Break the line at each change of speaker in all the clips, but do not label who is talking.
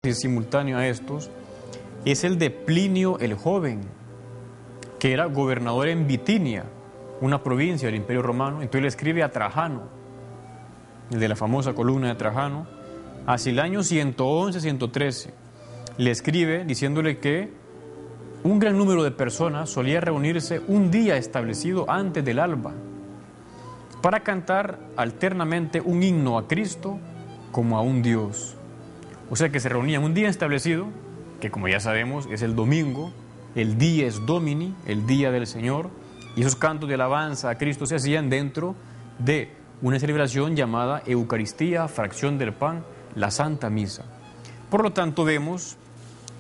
simultáneo a estos es el de Plinio el Joven, que era gobernador en Bitinia, una provincia del Imperio Romano. Entonces le escribe a Trajano, el de la famosa columna de Trajano, hacia el año 111-113. Le escribe diciéndole que un gran número de personas solía reunirse un día establecido antes del alba para cantar alternamente un himno a Cristo como a un Dios. O sea que se reunían un día establecido, que como ya sabemos es el domingo, el dies Domini, el día del Señor, y esos cantos de alabanza a Cristo se hacían dentro de una celebración llamada Eucaristía, fracción del pan, la Santa Misa. Por lo tanto vemos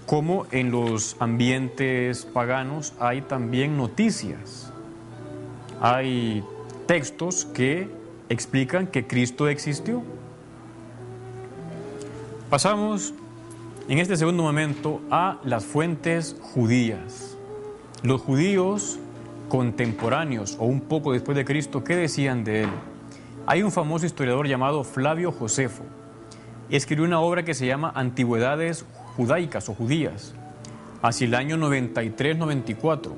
cómo en los ambientes paganos hay también noticias, hay textos que explican que Cristo existió. Pasamos en este segundo momento a las fuentes judías. Los judíos contemporáneos o un poco después de Cristo, ¿qué decían de él? Hay un famoso historiador llamado Flavio Josefo. Escribió una obra que se llama Antigüedades Judaicas o Judías, hacia el año 93-94.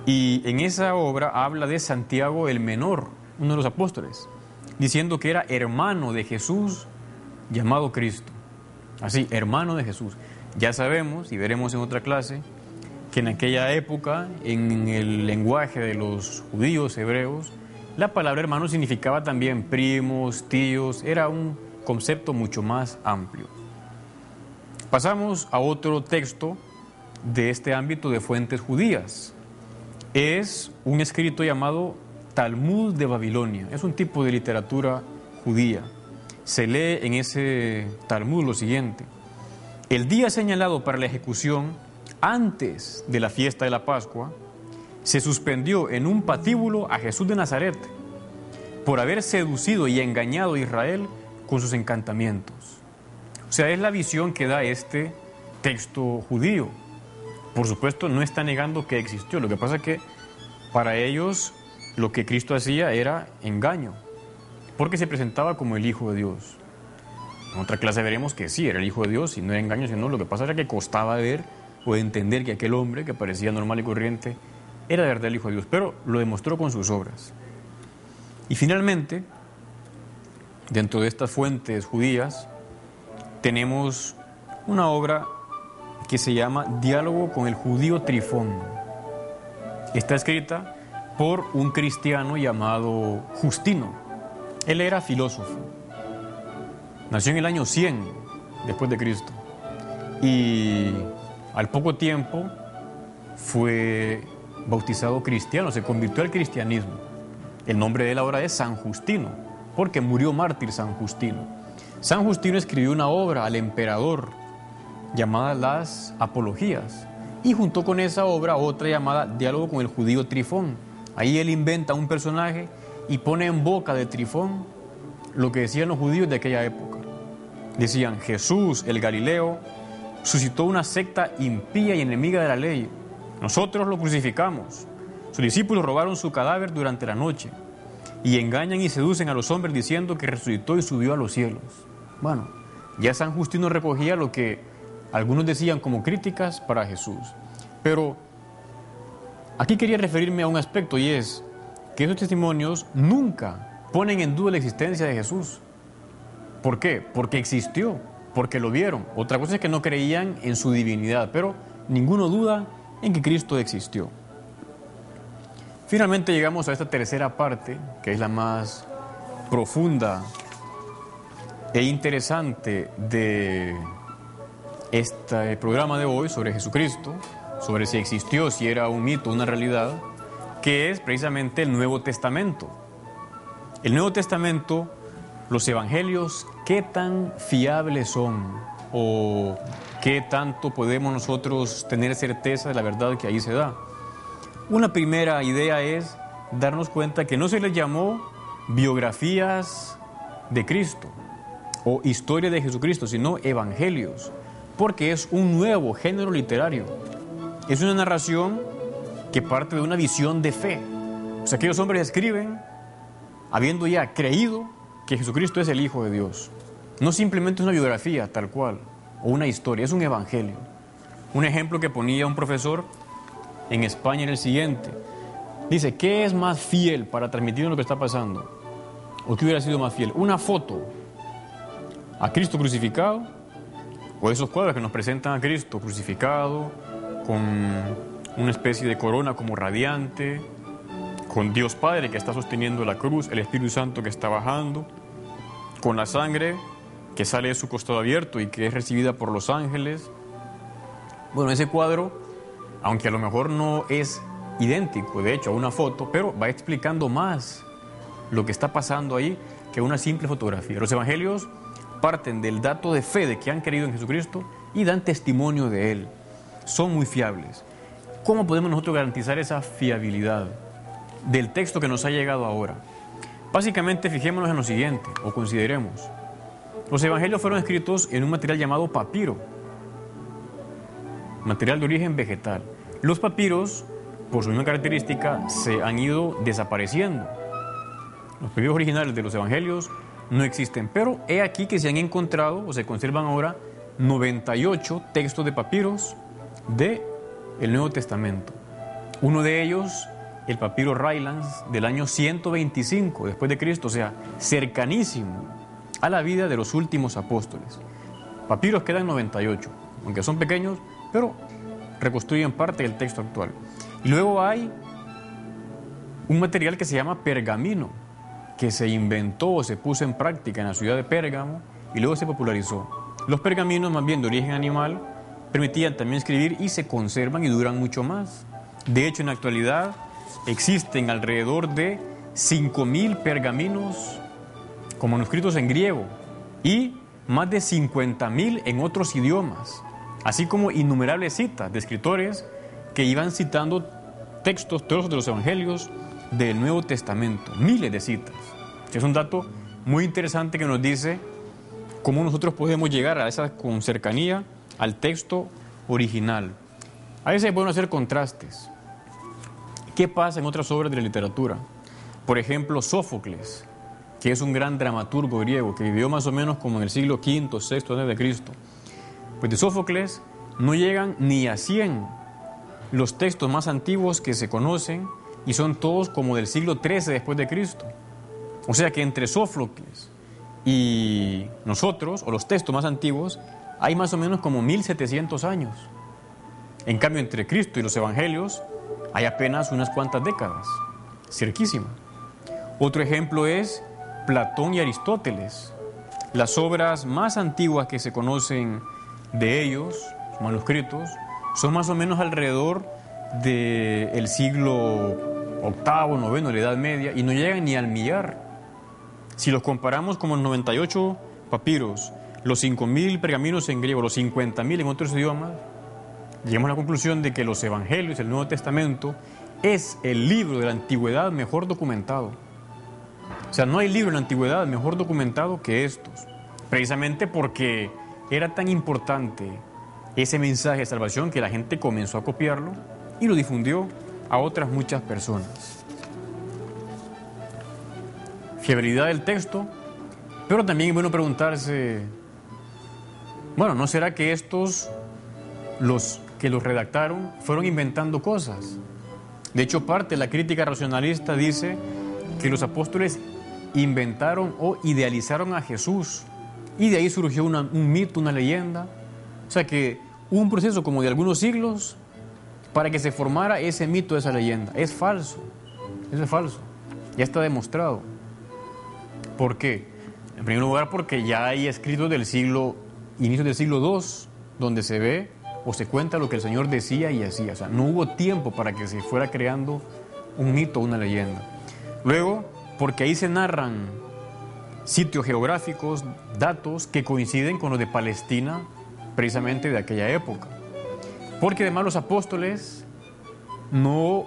Y en esa obra habla de Santiago el Menor, uno de los apóstoles, diciendo que era hermano de Jesús llamado Cristo. Así, hermano de Jesús. Ya sabemos, y veremos en otra clase, que en aquella época, en el lenguaje de los judíos hebreos, la palabra hermano significaba también primos, tíos, era un concepto mucho más amplio. Pasamos a otro texto de este ámbito de fuentes judías. Es un escrito llamado Talmud de Babilonia, es un tipo de literatura judía. Se lee en ese Talmud lo siguiente: el día señalado para la ejecución, antes de la fiesta de la Pascua, se suspendió en un patíbulo a Jesús de Nazaret por haber seducido y engañado a Israel con sus encantamientos. O sea, es la visión que da este texto judío. Por supuesto, no está negando que existió. Lo que pasa es que para ellos lo que Cristo hacía era engaño, porque se presentaba como el Hijo de Dios. En otra clase veremos que sí, era el Hijo de Dios y no era engaño, sino lo que pasa era que costaba ver o entender que aquel hombre que parecía normal y corriente era de verdad el Hijo de Dios, pero lo demostró con sus obras. Y finalmente, dentro de estas fuentes judías, tenemos una obra que se llama Diálogo con el judío Trifón. Está escrita por un cristiano llamado Justino. Él era filósofo. Nació en el año 100 después de Cristo. Y al poco tiempo fue bautizado cristiano, se convirtió al cristianismo. El nombre de él ahora es San Justino, porque murió mártir San Justino. San Justino escribió una obra al emperador llamada Las Apologías, y junto con esa obra otra llamada Diálogo con el judío Trifón. Ahí él inventa un personaje y pone en boca de Trifón lo que decían los judíos de aquella época. Decían: Jesús, el Galileo, suscitó una secta impía y enemiga de la ley. Nosotros lo crucificamos. Sus discípulos robaron su cadáver durante la noche y engañan y seducen a los hombres diciendo que resucitó y subió a los cielos. Bueno, ya San Justino recogía lo que algunos decían como críticas para Jesús. Pero aquí quería referirme a un aspecto, y es que esos testimonios nunca ponen en duda la existencia de Jesús. ¿Por qué? Porque existió, porque lo vieron. Otra cosa es que no creían en su divinidad, pero ninguno duda en que Cristo existió. Finalmente llegamos a esta tercera parte, que es la más profunda e interesante de este programa de hoy sobre Jesucristo, sobre si existió, si era un mito, una realidad, que es precisamente el Nuevo Testamento. El Nuevo Testamento, los evangelios, ¿qué tan fiables son? ¿O qué tanto podemos nosotros tener certeza de la verdad que ahí se da? Una primera idea es darnos cuenta que no se les llamó biografías de Cristo o historia de Jesucristo, sino evangelios, porque es un nuevo género literario. Es una narración que parte de una visión de fe. O sea, aquellos hombres escriben habiendo ya creído que Jesucristo es el Hijo de Dios. No simplemente una biografía tal cual, o una historia, es un evangelio. Un ejemplo que ponía un profesor en España era el siguiente. Dice, ¿qué es más fiel para transmitir lo que está pasando? ¿O qué hubiera sido más fiel? ¿Una foto a Cristo crucificado? ¿O esos cuadros que nos presentan a Cristo crucificado, con una especie de corona como radiante, con Dios Padre que está sosteniendo la cruz, el Espíritu Santo que está bajando, con la sangre que sale de su costado abierto y que es recibida por los ángeles? Bueno, ese cuadro, aunque a lo mejor no es idéntico, de hecho, a una foto, pero va explicando más lo que está pasando ahí que una simple fotografía. Los evangelios parten del dato de fe de que han creído en Jesucristo y dan testimonio de Él. Son muy fiables. ¿Cómo podemos nosotros garantizar esa fiabilidad del texto que nos ha llegado ahora? Básicamente, fijémonos en lo siguiente, o consideremos. Los evangelios fueron escritos en un material llamado papiro, material de origen vegetal. Los papiros, por su misma característica, se han ido desapareciendo. Los papiros originales de los evangelios no existen, pero he aquí que se han encontrado o se conservan ahora 98 textos de papiros del Nuevo Testamento. Uno de ellos, el papiro Rylands del año 125 después de Cristo, o sea, cercanísimo a la vida de los últimos apóstoles. Papiros quedan 98, aunque son pequeños, pero reconstruyen parte del texto actual. Y luego hay un material que se llama pergamino, que se inventó o se puso en práctica en la ciudad de Pérgamo y luego se popularizó. Los pergaminos, más bien de origen animal, permitían también escribir y se conservan y duran mucho más. De hecho, en la actualidad existen alrededor de 5.000 pergaminos con manuscritos en griego y más de 50.000 en otros idiomas, así como innumerables citas de escritores que iban citando textos, trozos de los evangelios del Nuevo Testamento, miles de citas. Es un dato muy interesante que nos dice cómo nosotros podemos llegar a esa con cercanía al texto original. A veces es bueno hacer contrastes. ¿Qué pasa en otras obras de la literatura? Por ejemplo, Sófocles, que es un gran dramaturgo griego que vivió más o menos como en el siglo V, VI antes de Cristo. Pues de Sófocles no llegan ni a 100 los textos más antiguos que se conocen y son todos como del siglo XIII después de Cristo. O sea que entre Sófocles y nosotros, o los textos más antiguos, hay más o menos como 1700 años. En cambio, entre Cristo y los evangelios hay apenas unas cuantas décadas, cerquísima. Otro ejemplo es Platón y Aristóteles. Las obras más antiguas que se conocen de ellos, los manuscritos, son más o menos alrededor del siglo VIII, IX, la Edad Media, y no llegan ni al millar. Si los comparamos con los 98 papiros, los 5.000 pergaminos en griego, los 50.000 en otros idiomas, llegamos a la conclusión de que los evangelios, el Nuevo Testamento, es el libro de la antigüedad mejor documentado. O sea, no hay libro en la antigüedad mejor documentado que estos, precisamente porque era tan importante ese mensaje de salvación que la gente comenzó a copiarlo y lo difundió a otras muchas personas. Fiabilidad del texto, pero también es bueno preguntarse, bueno, ¿no será que estos, los que los redactaron, fueron inventando cosas? De hecho, parte de la crítica racionalista dice que los apóstoles inventaron o idealizaron a Jesús y de ahí surgió un mito, una leyenda. O sea que hubo un proceso como de algunos siglos para que se formara ese mito, esa leyenda. Es falso, eso es falso, ya está demostrado. ¿Por qué? En primer lugar porque ya hay escritos del inicios del siglo II, donde se ve o se cuenta lo que el Señor decía y hacía. O sea, no hubo tiempo para que se fuera creando un mito o una leyenda. Luego, porque ahí se narran sitios geográficos, datos que coinciden con los de Palestina, precisamente de aquella época. Porque además los apóstoles no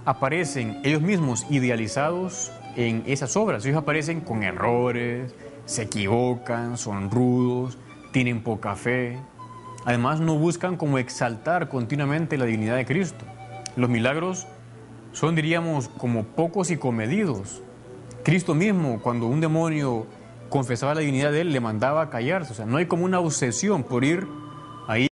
aparecen ellos mismos idealizados en esas obras. Ellos aparecen con errores, se equivocan, son rudos, tienen poca fe. Además no buscan como exaltar continuamente la divinidad de Cristo. Los milagros son, diríamos, como pocos y comedidos. Cristo mismo, cuando un demonio confesaba la divinidad de él, le mandaba a callarse. O sea, no hay como una obsesión por ir ahí